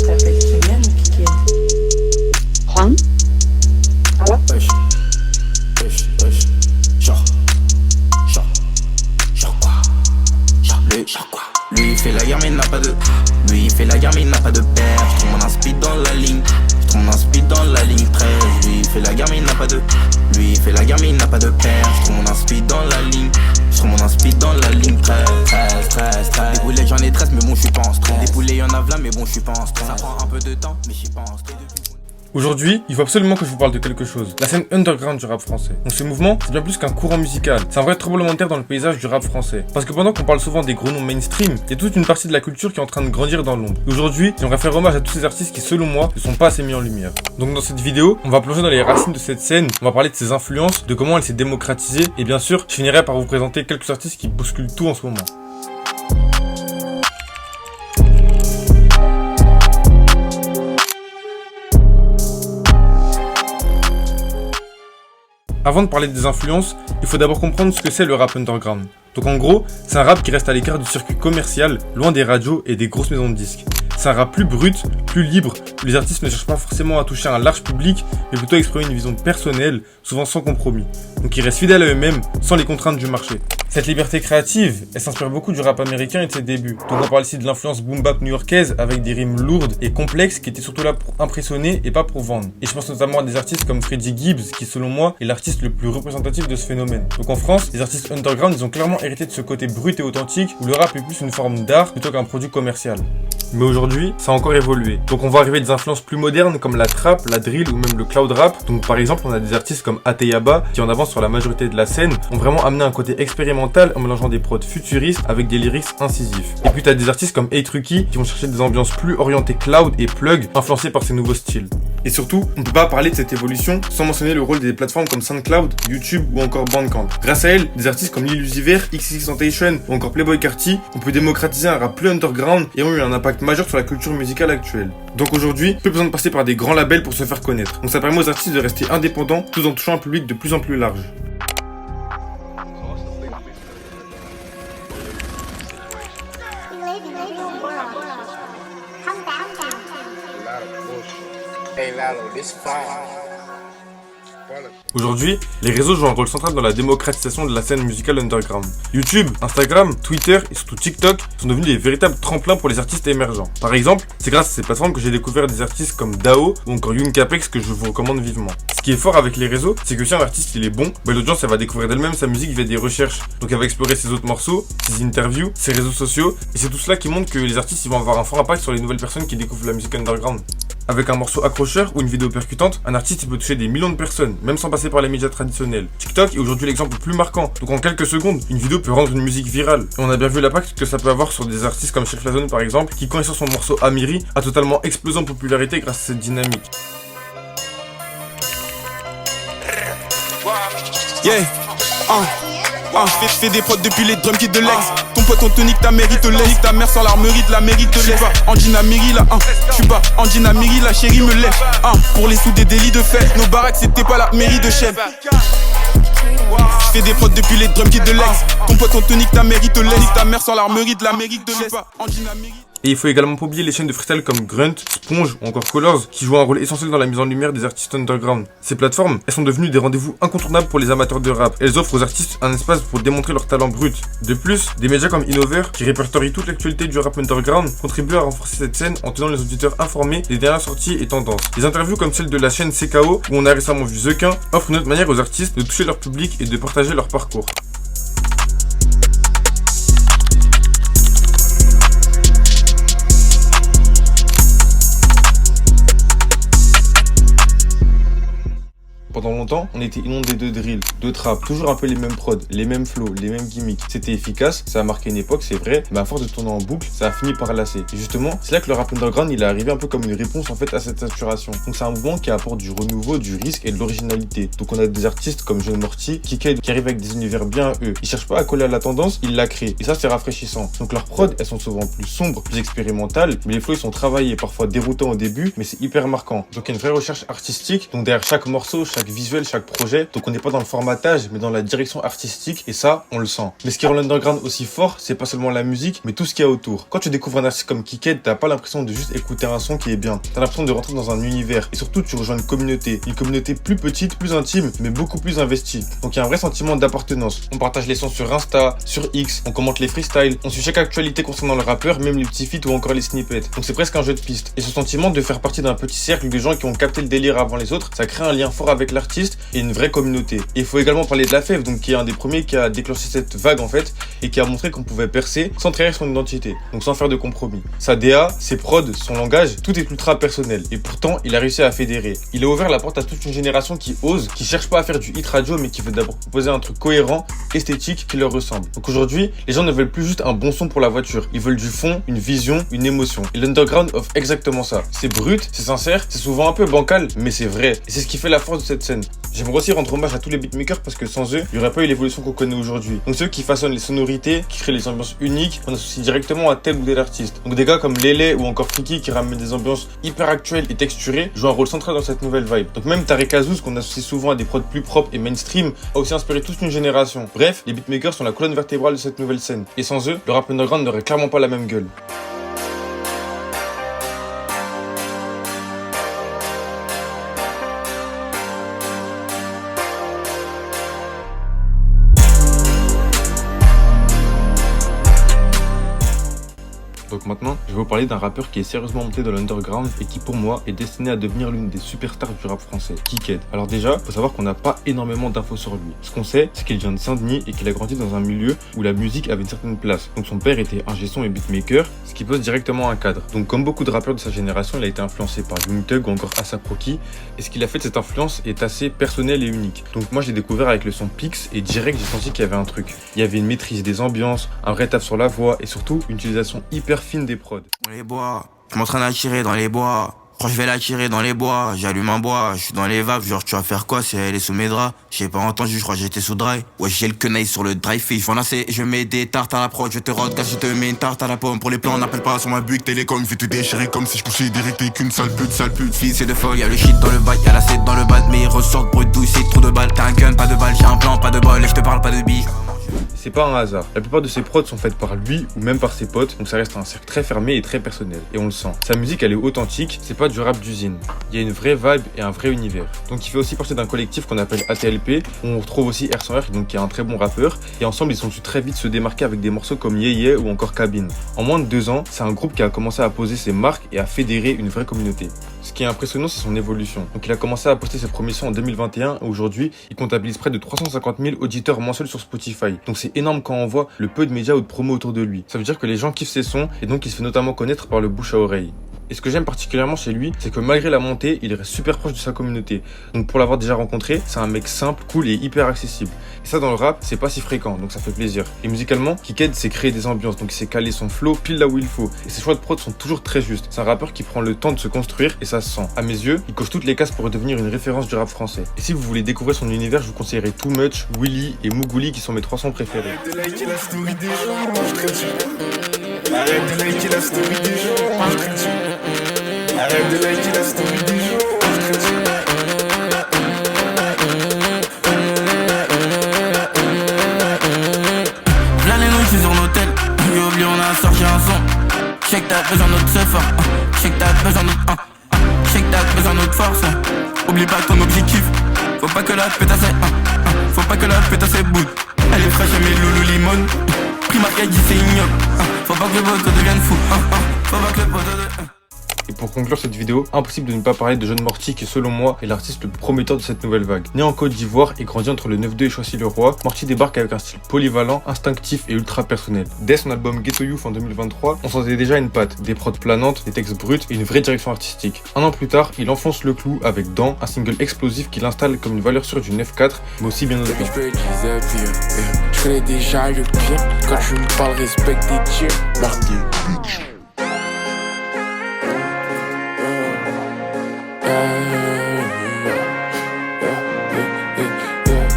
t'appelles Kylian ou Kiked? Juan. Wesh, wesh, wesh. Genre quoi? Genre quoi? Lui il fait la guerre mais il n'a pas de. Lui il fait la guerre mais il n'a pas de père. Je trouve mon inspi dans la ligne. Je trouve mon inspi dans la ligne 13. Lui il fait la guerre mais il n'a pas de. Lui il fait la guerre mais il n'a pas de père. Je trouve mon inspi dans la ligne. Je trouve mon inspi dans la ligne 13. Des poulets j'en ai 13 mais bon je suis pas en stress. Des poulets y'en a plein mais bon je suis pas en stress. Ça prend un peu de temps mais je suis pas en stress. Aujourd'hui, il faut absolument que je vous parle de quelque chose. La scène underground du rap français. Donc ce mouvement, c'est bien plus qu'un courant musical. C'est un vrai tremblement de terre dans le paysage du rap français. Parce que pendant qu'on parle souvent des gros noms mainstream, il y a toute une partie de la culture qui est en train de grandir dans l'ombre. Et aujourd'hui, j'aimerais faire hommage à tous ces artistes qui, selon moi, ne sont pas assez mis en lumière. Donc dans cette vidéo, on va plonger dans les racines de cette scène, on va parler de ses influences, de comment elle s'est démocratisée, et bien sûr, je finirai par vous présenter quelques artistes qui bousculent tout en ce moment. Avant de parler des influences, il faut d'abord comprendre ce que c'est le rap underground. Donc en gros, c'est un rap qui reste à l'écart du circuit commercial, loin des radios et des grosses maisons de disques. C'est un rap plus brut, plus libre, où les artistes ne cherchent pas forcément à toucher un large public, mais plutôt à exprimer une vision personnelle, souvent sans compromis. Donc ils restent fidèles à eux-mêmes, sans les contraintes du marché. Cette liberté créative, elle s'inspire beaucoup du rap américain et de ses débuts. Donc on parle ici de l'influence boom-bap new-yorkaise avec des rimes lourdes et complexes qui étaient surtout là pour impressionner et pas pour vendre. Et je pense notamment à des artistes comme Freddie Gibbs qui selon moi est l'artiste le plus représentatif de ce phénomène. Donc en France, les artistes underground ils ont clairement hérité de ce côté brut et authentique où le rap est plus une forme d'art plutôt qu'un produit commercial. Mais aujourd'hui, ça a encore évolué. Donc on va arriver à des influences plus modernes comme la trap, la drill ou même le cloud rap. Donc par exemple, on a des artistes comme Ateyaba qui en avance sur la majorité de la scène ont vraiment amené un côté expérimental en mélangeant des prods futuristes avec des lyrics incisifs. Et puis t'as des artistes comme A-Trucky qui vont chercher des ambiances plus orientées cloud et plug influencées par ces nouveaux styles. Et surtout, on ne peut pas parler de cette évolution sans mentionner le rôle des plateformes comme SoundCloud, YouTube ou encore Bandcamp. Grâce à elles, des artistes comme Lil Uzi Vert, XXXTentacion ou encore Playboi Carti ont pu démocratiser un rap plus underground et ont eu un impact majeur sur la culture musicale actuelle. Donc aujourd'hui, plus besoin de passer par des grands labels pour se faire connaître. Donc ça permet aux artistes de rester indépendants tout en touchant un public de plus en plus large. Aujourd'hui, les réseaux jouent un rôle central dans la démocratisation de la scène musicale underground. YouTube, Instagram, Twitter et surtout TikTok sont devenus des véritables tremplins pour les artistes émergents. Par exemple, c'est grâce à ces plateformes que j'ai découvert des artistes comme Dao ou encore Young Capex que je vous recommande vivement. Ce qui est fort avec les réseaux, c'est que si un artiste il est bon, l'audience elle va découvrir d'elle-même sa musique via des recherches. Donc elle va explorer ses autres morceaux, ses interviews, ses réseaux sociaux, et c'est tout cela qui montre que les artistes ils vont avoir un fort impact sur les nouvelles personnes qui découvrent la musique underground. Avec un morceau accrocheur ou une vidéo percutante, un artiste il peut toucher des millions de personnes, même sans passer par les médias traditionnels. TikTok est aujourd'hui l'exemple le plus marquant, donc en quelques secondes, une vidéo peut rendre une musique virale. Et on a bien vu l'impact que ça peut avoir sur des artistes comme Chef Lazone par exemple, qui quand il sort son morceau Amiri, a totalement explosé en popularité grâce à cette dynamique. Yeah, je fais des prods depuis les drum kits de l'ex. Ton pote on te nique, ta mairie te laisse. Ta mère sans l'armerie de la mairie te laisse. J'suis pas Angina Miri là, j'suis pas Angina Miri, la chérie me lève. Pour les sous des délits de fait, nos baraques c'était pas la mairie de chef. J'fais des prods depuis les drum kits de l'ex. Ton pote on te nique, ta mairie te laisse. Ta mère sans l'armerie de la mairie te laisse. Pas Angina Miri. Et il faut également pas oublier les chaînes de freestyle comme Grunt, Sponge ou encore Colors qui jouent un rôle essentiel dans la mise en lumière des artistes underground. Ces plateformes, elles sont devenues des rendez-vous incontournables pour les amateurs de rap. Elles offrent aux artistes un espace pour démontrer leur talent brut. De plus, des médias comme Innover, qui répertorient toute l'actualité du rap underground, contribuent à renforcer cette scène en tenant les auditeurs informés des dernières sorties et tendances. Les interviews comme celle de la chaîne CKO, où on a récemment vu The Quin, offrent une autre manière aux artistes de toucher leur public et de partager leur parcours. Pendant longtemps, on était inondé de drill, de trap, toujours un peu les mêmes prods, les mêmes flows, les mêmes gimmicks. C'était efficace, ça a marqué une époque, c'est vrai, mais à force de tourner en boucle, ça a fini par lasser. Et justement, c'est là que le rap underground, il est arrivé un peu comme une réponse en fait à cette saturation. Donc c'est un mouvement qui apporte du renouveau, du risque et de l'originalité. Donc on a des artistes comme Jeune Morty, Kiked, qui arrivent avec des univers bien à eux. Ils cherchent pas à coller à la tendance, ils la créent. Et ça c'est rafraîchissant. Donc leurs prods, elles sont souvent plus sombres, plus expérimentales, mais les flows ils sont travaillés, parfois déroutants au début, mais c'est hyper marquant. Donc il y a une vraie recherche artistique. Donc derrière chaque morceau, chaque visuel chaque projet, donc on n'est pas dans le formatage, mais dans la direction artistique, et ça, on le sent. Mais ce qui rend l'underground aussi fort, c'est pas seulement la musique, mais tout ce qu'il y a autour. Quand tu découvres un artiste comme Kiked, t'as pas l'impression de juste écouter un son qui est bien. T'as l'impression de rentrer dans un univers, et surtout tu rejoins une communauté plus petite, plus intime, mais beaucoup plus investie. Donc il y a un vrai sentiment d'appartenance. On partage les sons sur Insta, sur X, on commente les freestyles, on suit chaque actualité concernant le rappeur, même les petits feats ou encore les snippets. Donc c'est presque un jeu de piste. Et ce sentiment de faire partie d'un petit cercle de gens qui ont capté le délire avant les autres, ça crée un lien fort avec l'artiste et une vraie communauté. Et il faut également parler de La Fève, donc qui est un des premiers qui a déclenché cette vague en fait, et qui a montré qu'on pouvait percer sans trahir son identité, donc sans faire de compromis. Sa DA, ses prods, son langage, tout est ultra personnel. Et pourtant, il a réussi à fédérer. Il a ouvert la porte à toute une génération qui ose, qui cherche pas à faire du hit radio, mais qui veut d'abord proposer un truc cohérent, esthétique, qui leur ressemble. Donc aujourd'hui, les gens ne veulent plus juste un bon son pour la voiture. Ils veulent du fond, une vision, une émotion. Et l'underground offre exactement ça. C'est brut, c'est sincère, c'est souvent un peu bancal, mais c'est vrai. Et c'est ce qui fait la force de cette scène. J'aimerais aussi rendre hommage à tous les beatmakers parce que sans eux, il n'y aurait pas eu l'évolution qu'on connaît aujourd'hui. Donc ceux qui façonnent les sonorités, qui créent les ambiances uniques, on associe directement à tel ou tel artiste. Donc des gars comme Lele ou encore Friki qui ramènent des ambiances hyper actuelles et texturées jouent un rôle central dans cette nouvelle vibe. Donc même Tarek Azouz, qu'on associe souvent à des prods plus propres et mainstream, a aussi inspiré toute une génération. Bref, les beatmakers sont la colonne vertébrale de cette nouvelle scène. Et sans eux, le rap underground n'aurait clairement pas la même gueule. Donc maintenant, je vais vous parler d'un rappeur qui est sérieusement monté dans l'underground et qui pour moi est destiné à devenir l'une des superstars du rap français, Kiked. Alors déjà, faut savoir qu'on n'a pas énormément d'infos sur lui. Ce qu'on sait, c'est qu'il vient de Saint-Denis et qu'il a grandi dans un milieu où la musique avait une certaine place. Donc son père était ingé son et beatmaker, ce qui pose directement un cadre. Donc comme beaucoup de rappeurs de sa génération, il a été influencé par Young Thug ou encore A$AP Rocky, et ce qu'il a fait de cette influence est assez personnel et unique. Donc moi je l'ai découvert avec le son Pix et direct j'ai senti qu'il y avait un truc. Il y avait une maîtrise des ambiances, un vrai taf sur la voix et surtout une utilisation hyper fine des prods. Dans les bois, je m'entraîne à tirer dans les bois. Quand je vais la tirer dans les bois, j'allume un bois, je suis dans les vagues, genre tu vas faire quoi si elle est sous mes draps? J'ai pas entendu, je crois que j'étais sous dry. Ouais, j'ai le quenaille sur le dry fish, je vais lancer, je mets des tartes à la prod, je te rode, car je te mets une tarte à la pomme. Pour les plans, on n'appelle pas sur ma butte, télécom, je vais te déchirer comme si je couchais direct avec une sale pute. Fille, c'est de folle, y'a le shit dans le bac, y'a la 7 dans le bal, mais il ressort brut douce, c'est trop de balles. T'as un gun, pas de balle, j'ai un plan, pas de bol, et je te parle pas de billes. C'est pas un hasard. La plupart de ses prods sont faites par lui ou même par ses potes, donc ça reste un cercle très fermé et très personnel. Et on le sent. Sa musique, elle est authentique, c'est pas du rap d'usine. Il y a une vraie vibe et un vrai univers. Donc il fait aussi partie d'un collectif qu'on appelle ATLP, où on retrouve aussi R100R, donc qui est un très bon rappeur, et ensemble ils ont su très vite se démarquer avec des morceaux comme Yeah Yeah ou encore Cabine. En moins de 2 ans, c'est un groupe qui a commencé à poser ses marques et à fédérer une vraie communauté. Ce qui est impressionnant, c'est son évolution. Donc il a commencé à poster ses premiers sons en 2021 et aujourd'hui, il comptabilise près de 350 000 auditeurs mensuels sur Spotify. Donc c'est énorme quand on voit le peu de médias ou de promos autour de lui. Ça veut dire que les gens kiffent ses sons et donc il se fait notamment connaître par le bouche à oreille. Et ce que j'aime particulièrement chez lui, c'est que malgré la montée, il reste super proche de sa communauté. Donc pour l'avoir déjà rencontré, c'est un mec simple, cool et hyper accessible. Et ça dans le rap, c'est pas si fréquent, donc ça fait plaisir. Et musicalement, Kiked sait créer des ambiances, donc il sait caler son flow pile là où il faut. Et ses choix de prod sont toujours très justes. C'est un rappeur qui prend le temps de se construire et ça se sent. À mes yeux, il coche toutes les cases pour devenir une référence du rap français. Et si vous voulez découvrir son univers, je vous conseillerais Too Much, Willy et Mougouli qui sont mes 3 sons préférés. Arrête de liker la story des gens, je te dis. Arrête de liker la story des gens, je te dis. Arrête de liker la story des gens, je te dis. Là les noms, je suis sur l'hôtel. J'ai oublié, on a sorti un son. J'sais que t'as besoin d'autre fort. J'sais que t'as besoin d'autre. J'sais que t'as besoin d'autre force. Oublie pas ton objectif. Faut pas que la pétasse faut pas que la pétasse boude. Elle est fraîche, mais loulou limone. Prima qui dit c'est ignoble. Faut pas que le pote devienne fou. Faut pas que le pote Et pour conclure cette vidéo, impossible de ne pas parler de Jeune Morty qui selon moi est l'artiste le plus prometteur de cette nouvelle vague. Né en Côte d'Ivoire et grandi entre le 9-2 et Choisy-le-Roi, Morty débarque avec un style polyvalent, instinctif et ultra personnel. Dès son album Ghetto Youth en 2023, on sentait déjà une patte, des prods planantes, des textes bruts et une vraie direction artistique. Un an plus tard, il enfonce le clou avec Dans, un single explosif qui l'installe comme une valeur sûre du 9-4, mais aussi bien au-delà. Je connais déjà le pire, quand tu me parles respecte tes tirs.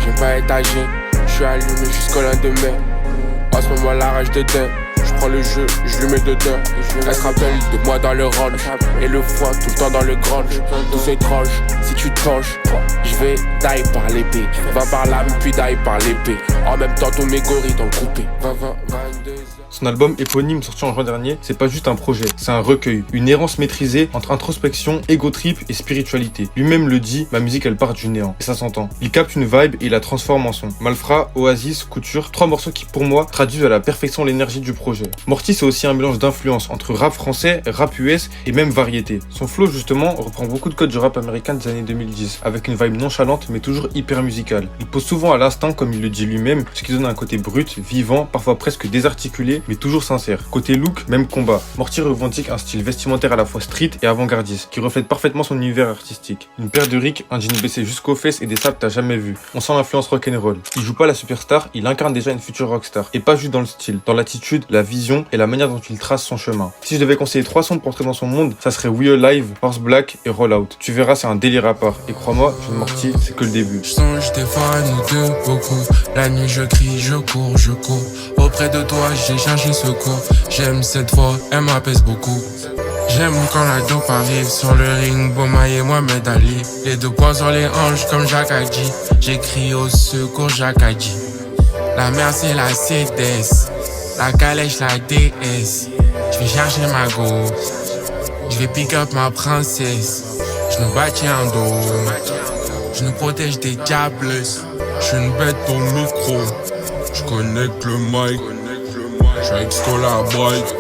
J'aime pas être âgé, je suis allumé jusqu'au lendemain. En ce moment la rage de dingue, je prends le jeu, je lui mets dedans. Elle se rappelle de moi dans le range. Et le foie tout le temps dans le grunge. Tout s'étrange, si tu te penches, je vais die par l'épée. Va par l'âme puis die par l'épée. En même temps tous mes gorilles dans le coupé. 22 heures. Son album éponyme sorti en juin dernier, c'est pas juste un projet, c'est un recueil, une errance maîtrisée entre introspection, ego trip et spiritualité. Lui-même le dit, ma musique elle part du néant, et ça s'entend. Il capte une vibe et il la transforme en son. Malfra, Oasis, Couture, 3 morceaux qui pour moi traduisent à la perfection l'énergie du projet. Morty c'est aussi un mélange d'influences entre rap français, rap US et même variété. Son flow justement reprend beaucoup de codes du rap américain des années 2010, avec une vibe nonchalante mais toujours hyper musicale. Il pose souvent à l'instinct comme il le dit lui-même, ce qui donne un côté brut, vivant, parfois presque désarticulé, mais toujours sincère. Côté look, même combat. Morty revendique un style vestimentaire à la fois street et avant-gardiste, qui reflète parfaitement son univers artistique. Une paire de rics, un jean baissé jusqu'aux fesses et des sables t'as jamais vu. On sent l'influence rock'n'roll. Il joue pas la superstar, il incarne déjà une future rockstar. Et pas juste dans le style, dans l'attitude, la vision et la manière dont il trace son chemin. Si je devais conseiller 3 sons pour entrer dans son monde, ça serait We Alive, Horse Black et Roll Out. Tu verras, c'est un délire à part. Et crois-moi, jeune Morty, c'est que le début. Je songe des fois à nous deux beaucoup. La nuit je crie, je cours. Auprès de toi j'ai cherché secours. J'aime cette voix, elle m'apaise beaucoup. J'aime quand la dope arrive sur le ring, Bomaye et Mohamed Ali. Les deux poings sur les hanches comme Jacques a dit. J'écris au secours Jacques a dit. La mer c'est la CDS, la calèche la DS. Je vais chercher ma go, je vais pick up ma princesse. Je nous bâtis un dos, je nous protège des diables. Je suis une bête au micro, je connecte le mic. J'suis avec Scholar Bright,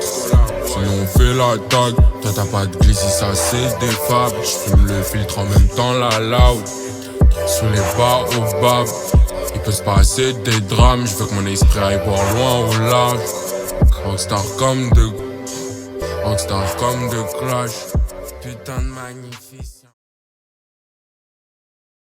sinon on fait la tag. Toi t'as pas de glisse, ça c'est des fables. J'fume le filtre en même temps la loud. Sous les bas au bab, il peut se passer des drames. J'veux que mon esprit aille voir loin au large. Rockstar comme de Clash. Putain de magnifique.